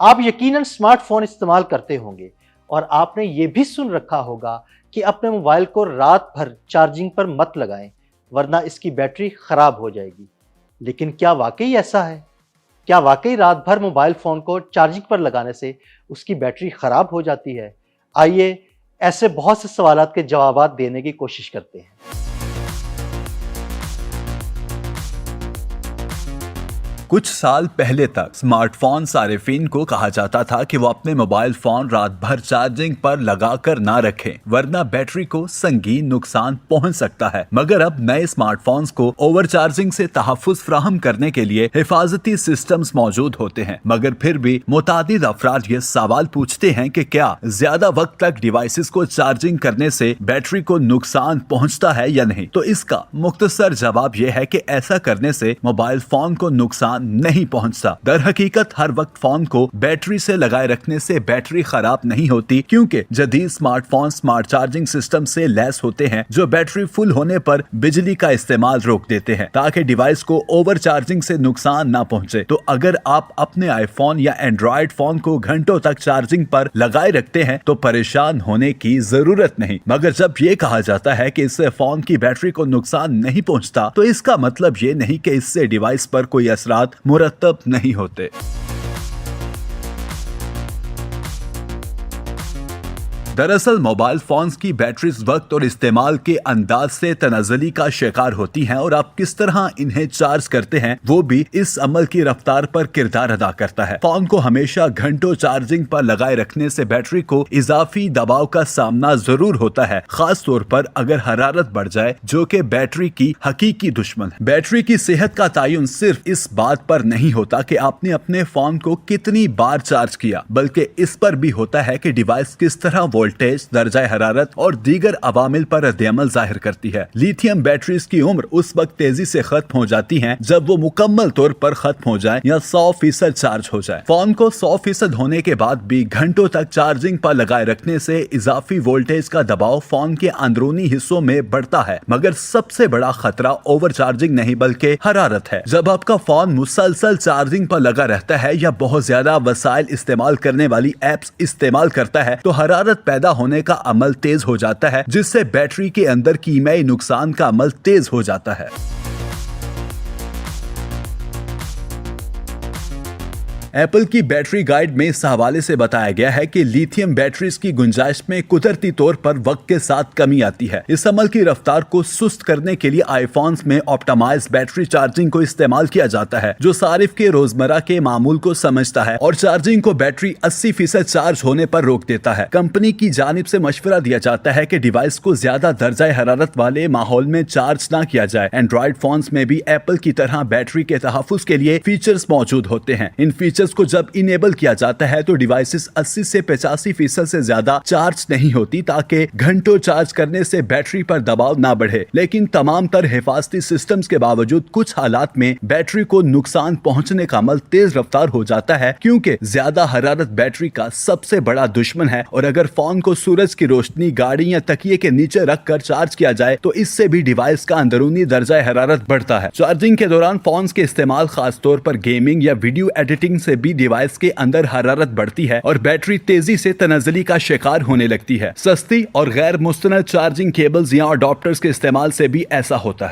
آپ یقیناً smart phone استعمال کرتے ہوں گے اور آپ نے یہ بھی سن رکھا ہوگا کہ اپنے موبائل کو رات بھر چارجنگ پر مت لگائیں ورنہ اس کی بیٹری خراب ہو جائے گی۔ لیکن کیا واقعی ایسا ہے؟ کیا واقعی رات بھر موبائل فون کو چارجنگ پر لگانے سے اس کی بیٹری خراب ہو جاتی ہے؟ آئیے ایسے بہت سے سوالات کے جوابات دینے کی کوشش کرتے ہیں۔ کچھ سال پہلے تک سمارٹ فون صارفین کو کہا جاتا تھا کہ وہ اپنے موبائل فون رات بھر چارجنگ پر لگا کر نہ رکھیں ورنہ بیٹری کو سنگین نقصان پہنچ سکتا ہے، مگر اب نئے سمارٹ فونز کو اوور چارجنگ سے تحفظ فراہم کرنے کے لیے حفاظتی سسٹمز موجود ہوتے ہیں۔ مگر پھر بھی متعدد افراد یہ سوال پوچھتے ہیں کہ کیا زیادہ وقت تک ڈیوائسز کو چارجنگ کرنے سے بیٹری کو نقصان پہنچتا ہے یا نہیں؟ تو اس کا مختصر جواب یہ ہے کہ ایسا کرنے سے موبائل فون کو نقصان نہیں پہنچتا۔ در حقیقت ہر وقت فون کو بیٹری سے لگائے رکھنے سے بیٹری خراب نہیں ہوتی، کیونکہ جدید smart phone smart charging system سے لیس ہوتے ہیں جو بیٹری فل ہونے پر بجلی کا استعمال روک دیتے ہیں تاکہ ڈیوائس کو اوور چارجنگ سے نقصان نہ پہنچے۔ تو اگر آپ اپنے آئی فون یا اینڈرائیڈ فون کو گھنٹوں تک چارجنگ پر لگائے رکھتے ہیں تو پریشان ہونے کی ضرورت نہیں، مگر جب یہ کہا جاتا ہے کہ اس سے فون کی بیٹری کو نقصان نہیں پہنچتا تو اس کا مطلب یہ نہیں کہ اس سے ڈیوائس پر کوئی اثرات مرتب نہیں ہوتے۔ دراصل موبائل فونز کی بیٹریز وقت اور استعمال کے انداز سے تنزلی کا شکار ہوتی ہیں اور آپ کس طرح انہیں چارج کرتے ہیں وہ بھی اس عمل کی رفتار پر کردار ادا کرتا ہے۔ فون کو ہمیشہ گھنٹوں چارجنگ پر لگائے رکھنے سے بیٹری کو اضافی دباؤ کا سامنا ضرور ہوتا ہے، خاص طور پر اگر حرارت بڑھ جائے جو کہ بیٹری کی حقیقی دشمن ہے۔ بیٹری کی صحت کا تعین صرف اس بات پر نہیں ہوتا کہ آپ نے اپنے فون کو کتنی بار چارج کیا، بلکہ اس پر بھی ہوتا ہے کہ ڈیوائس کس طرح وولٹیج، درجہ حرارت اور دیگر عوامل پر رد عمل ظاہر کرتی ہے۔ لیتھیم بیٹریز کی عمر اس وقت تیزی سے ختم ہو جاتی ہیں جب وہ مکمل طور پر ختم ہو جائیں یا 100% چارج ہو جائے۔ فون کو 100% ہونے کے بعد بھی گھنٹوں تک چارجنگ پر لگائے رکھنے سے اضافی وولٹیج کا دباؤ فون کے اندرونی حصوں میں بڑھتا ہے، مگر سب سے بڑا خطرہ اوور چارجنگ نہیں بلکہ حرارت ہے۔ جب آپ کا فون مسلسل چارجنگ پر لگا رہتا ہے یا بہت زیادہ وسائل استعمال کرنے والی ایپس استعمال کرتا ہے تو حرارت پیدا ہونے کا عمل تیز ہو جاتا ہے، جس سے بیٹری کے اندر کیمیائی نقصان کا عمل تیز ہو جاتا ہے۔ ایپل کی بیٹری گائیڈ میں اس حوالے سے بتایا گیا ہے کہ لیتھیم بیٹریز کی گنجائش میں قدرتی طور پر وقت کے ساتھ کمی آتی ہے۔ اس عمل کی رفتار کو سست کرنے کے لیے آئی فونز میں آپٹامائز بیٹری چارجنگ کو استعمال کیا جاتا ہے، جو صارف کے روزمرہ کے معمول کو سمجھتا ہے اور چارجنگ کو بیٹری 80% چارج ہونے پر روک دیتا ہے۔ کمپنی کی جانب سے مشورہ دیا جاتا ہے کہ ڈیوائس کو زیادہ درجہ حرارت والے ماحول میں چارج نہ کیا جائے۔ اینڈرائیڈ فونز میں بھی ایپل کی طرح بیٹری کے تحفظ کے لیے فیچرز موجود ہوتے ہیں۔ ان فیچرز کو جب انیبل کیا جاتا ہے تو ڈیوائسز 80 سے 85% سے زیادہ چارج نہیں ہوتی تاکہ گھنٹوں چارج کرنے سے بیٹری پر دباؤ نہ بڑھے۔ لیکن تمام تر حفاظتی سسٹمز کے باوجود کچھ حالات میں بیٹری کو نقصان پہنچنے کا عمل تیز رفتار ہو جاتا ہے، کیونکہ زیادہ حرارت بیٹری کا سب سے بڑا دشمن ہے اور اگر فون کو سورج کی روشنی، گاڑی یا تکیے کے نیچے رکھ کر چارج کیا جائے تو اس سے بھی ڈیوائس کا اندرونی درجہ حرارت بڑھتا ہے۔ چارجنگ کے دوران فونز کے استعمال، خاص طور پر گیمنگ یا ویڈیو ایڈیٹنگ سے بھی ڈیوائس کے اندر حرارت بڑھتی ہے اور بیٹری تیزی سے تنزلی کا شکار ہونے لگتی ہے۔ سستی اور غیر مستند چارجنگ کیبلز یا اڈاپٹرز کے استعمال سے بھی ایسا ہوتا ہے۔